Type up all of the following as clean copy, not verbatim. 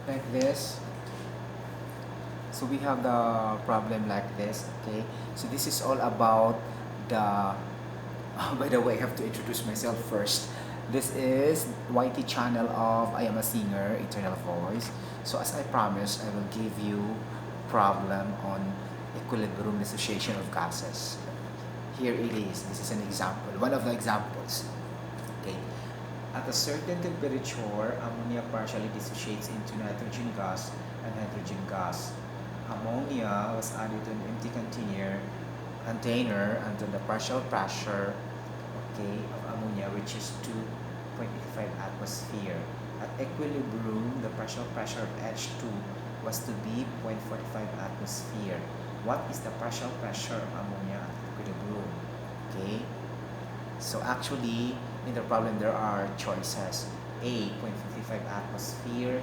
like this. So we have the problem like this. Okay, so this is all about the by the way, I have to introduce myself first. This is YT channel of I Am a Singer, Eternal Voice. So as I promised, I will give you problem on equilibrium dissociation of gases. Here it is. This is an example, one of the examples. Okay. At a certain temperature, ammonia partially dissociates into nitrogen gas and hydrogen gas. Ammonia was added to an empty container until the partial pressure, okay, of ammonia reaches 2.85 atmosphere. At equilibrium, the partial pressure of H2 was to be 0.45 atmosphere. What is the partial pressure of ammonia at equilibrium? Okay, so actually in the problem there are choices: A 0.55 atmosphere,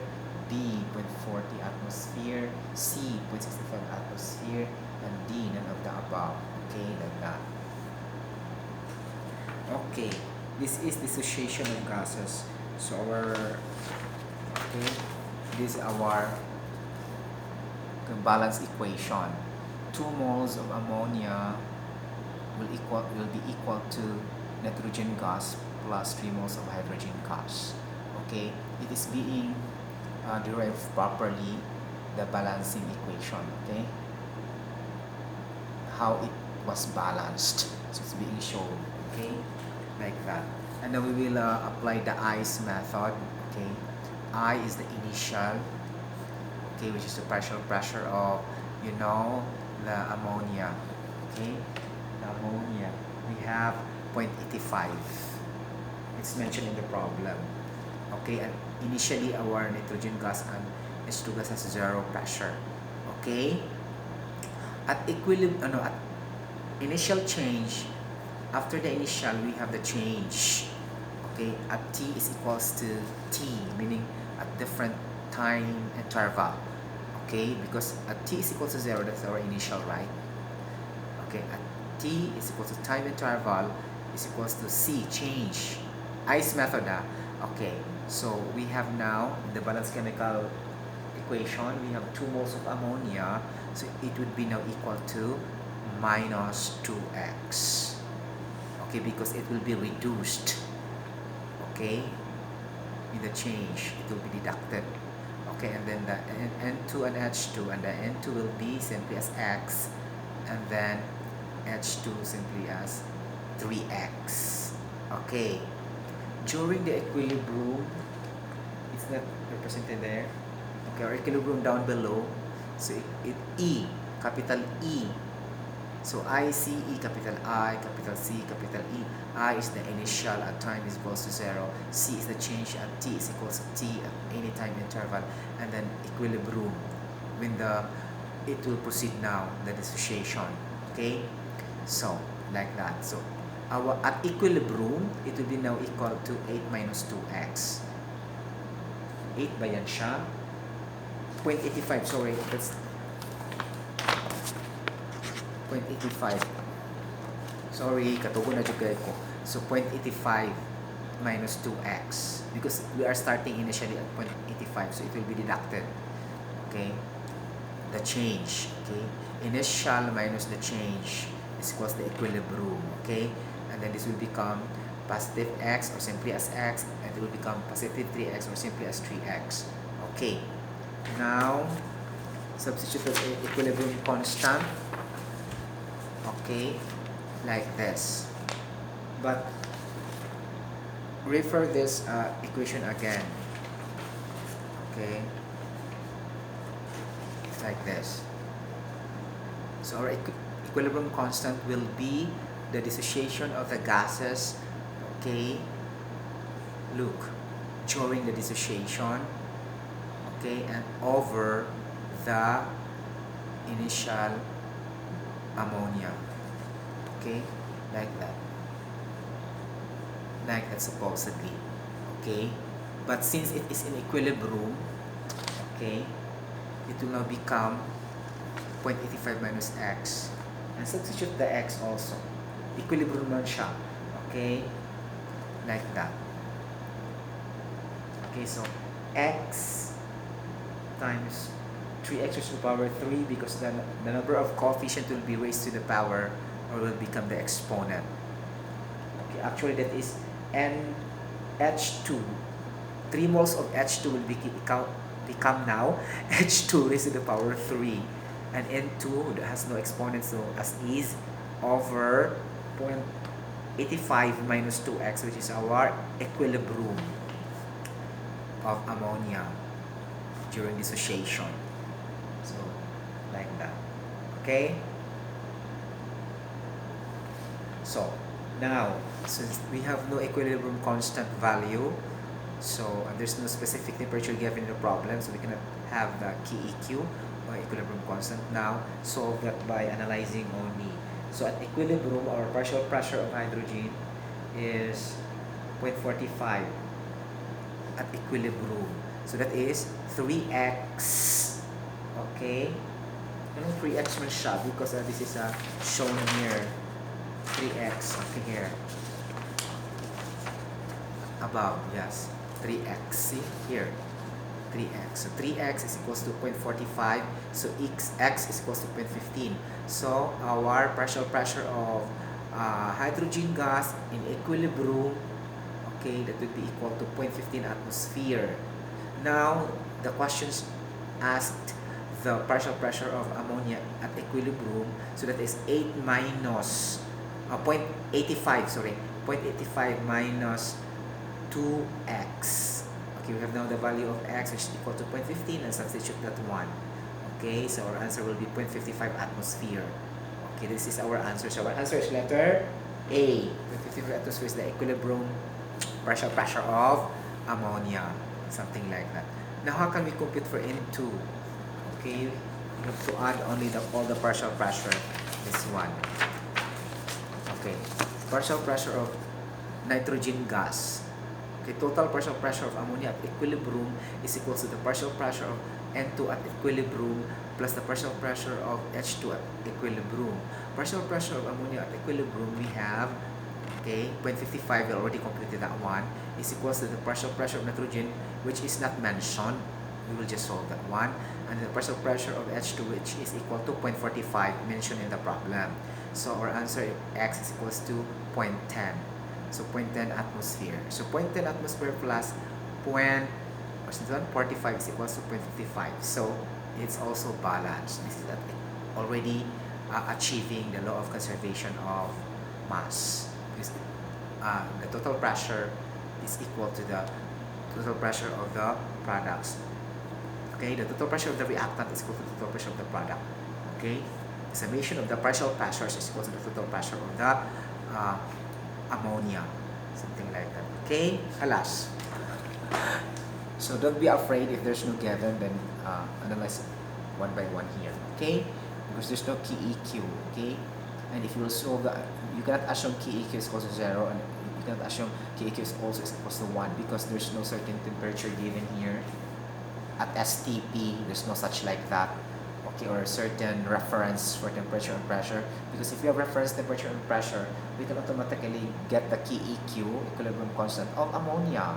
B 0.40 atmosphere, C 0.65 atmosphere, and D none of the above. Okay, like that. Okay, this is dissociation of gases. So this is our balance equation. 2 moles of ammonia will be equal to nitrogen gas plus 3 moles of hydrogen gas. Okay, it is being derived properly, the balancing equation. Okay, how it was balanced, so it's being shown. Okay, like that. And then we will apply the ice method. Okay, I is the initial, okay, which is the partial pressure of, the ammonia. Okay, the ammonia, we have 0.85. It's mentioned in the problem. Okay, and initially our nitrogen gas and H2 gas has 0 pressure. Okay, at equilibrium, at initial change, after the initial we have the change. Okay, at T is equals to T, meaning at different time interval. Okay, because at T is equal to 0, that's our initial, right? Okay, at T is equal to time interval is equals to C, change. Ice method. Okay, so we have now the balanced chemical equation, we have 2 moles of ammonia, so it would be now equal to minus 2x. Okay, because it will be reduced. Okay, in the change, it will be deducted. Okay, and then the N2 and H2, and the N2 will be simply as x, and then H2 simply as 3x. Okay, during the equilibrium, it's not represented there. Okay, our equilibrium down below, so it E, capital E. So ICE, capital I, capital C, capital E. I is the initial at time is equals to 0. C is the change at T is equals to T at any time interval. And then equilibrium, when it will proceed now, the dissociation. Okay? So, like that. So, at equilibrium, it will be now equal to 8 minus 2x. 8 ba yan siya? 0.85, sorry, that's 0.85. Sorry, katugo na jud ko. So 0.85 minus 2x, because we are starting initially at 0.85, so it will be deducted. Okay, the change. Okay, initial minus the change is equals the equilibrium. Okay, and then this will become positive x or simply as x, and it will become positive 3x or simply as 3x. Okay, now substitute the equilibrium constant. Okay, like this. But refer this equation again. Okay, like this. So our equilibrium constant will be the dissociation of the gases. Okay, look, during the dissociation. Okay, and over the initial ammonia. Okay, like that supposedly. Okay, but since it is in equilibrium, okay, it will now become 0.85 minus x, and substitute the x also. Equilibrium na siya. Okay, like that. Okay, so x times 3x raised to the power 3 because the number of coefficient will be raised to the power or will become the exponent. Okay, actually that is NH2. 3 moles of H2 will become now H2 raised to the power 3. And N2 that has no exponent, so as is over 0.85 minus 2x, which is our equilibrium of ammonia during dissociation. So, like that. Okay? So, now, since we have no equilibrium constant value, so there's no specific temperature given in the problem, so we cannot have the KEQ or equilibrium constant. Now, solve that by analyzing only. So at equilibrium, our partial pressure of hydrogen is 0.45 at equilibrium. So that is 3x. Okay? 3x man siya because this is shown here. 3x. Okay, here. Above, yes. 3x. See? Here. 3x. So 3x is equals to 0.45. So x is equals to 0.15. So our partial pressure of hydrogen gas in equilibrium, okay, that would be equal to 0.15 atmosphere. Now, the questions asked the partial pressure of ammonia at equilibrium. So that is 8 minus 0.85, sorry, 0.85 minus 2x. Okay, we have now the value of x, which is equal to 0.15, and substitute that 1. Okay, so our answer will be 0.55 atmosphere. Okay, this is our answer. So our answer is letter A. 0.55 atmosphere is the equilibrium partial pressure of ammonia. Something like that. Now, how can we compute for N2? Okay, we have to add only all the partial pressure. This one. Okay, partial pressure of nitrogen gas. Okay, total partial pressure of ammonia at equilibrium is equal to the partial pressure of N2 at equilibrium plus the partial pressure of H2 at equilibrium. Partial pressure of ammonia at equilibrium we have, okay, 0.55, we already computed that one, is equal to the partial pressure of nitrogen, which is not mentioned. We will just solve that one. And the partial pressure of H2, which is equal to 0.45, mentioned in the problem. So our answer, X is equals to 0.10. So 0.10 atmosphere. So 0.10 atmosphere plus 0.45 is equals to 0.55. So it's also balanced. This is already achieving the law of conservation of mass. Because the total pressure is equal to the total pressure of the products. Okay, the total pressure of the reactant is equal to the total pressure of the product. Okay, the summation of the partial pressures is equal to the total pressure of the ammonia, something like that. Okay, alas. So don't be afraid if there's no given, then analyze one by one here. Okay, because there's no KEQ. Okay, and if you will solve that, you cannot assume KEQ is equal to 0, and you cannot assume KEQ is also equals to 1 because there's no certain temperature given here. At STP, there's no such like that. Okay, or a certain reference for temperature and pressure, because if you have reference temperature and pressure, we can automatically get the KEQ, equilibrium constant of ammonia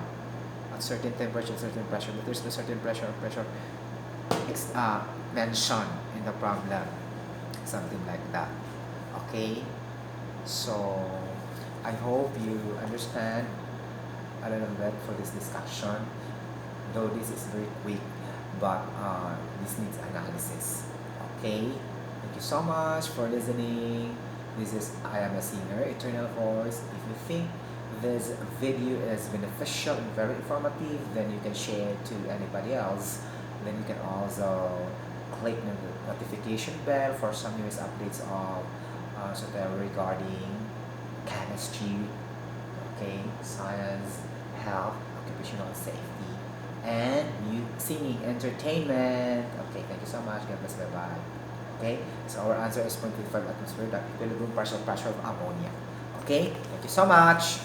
at certain temperature, certain pressure, but there's no certain pressure or pressure mentioned in the problem, something like that. Okay, so I hope you understand a little bit for this discussion, though this is very quick, but this needs analysis. Okay, thank you so much for listening. This is I am a singer, Eternal Voice. If you think this video is beneficial and very informative, then you can share it to anybody else. Then you can also click the notification bell for some newest updates of Sotero regarding chemistry, okay, science, health, occupational safety, and singing, entertainment. Okay, thank you so much. God bless. Bye bye. Okay, so our answer is 0.55 atmosphere, the equilibrium partial pressure of ammonia. Okay, thank you so much.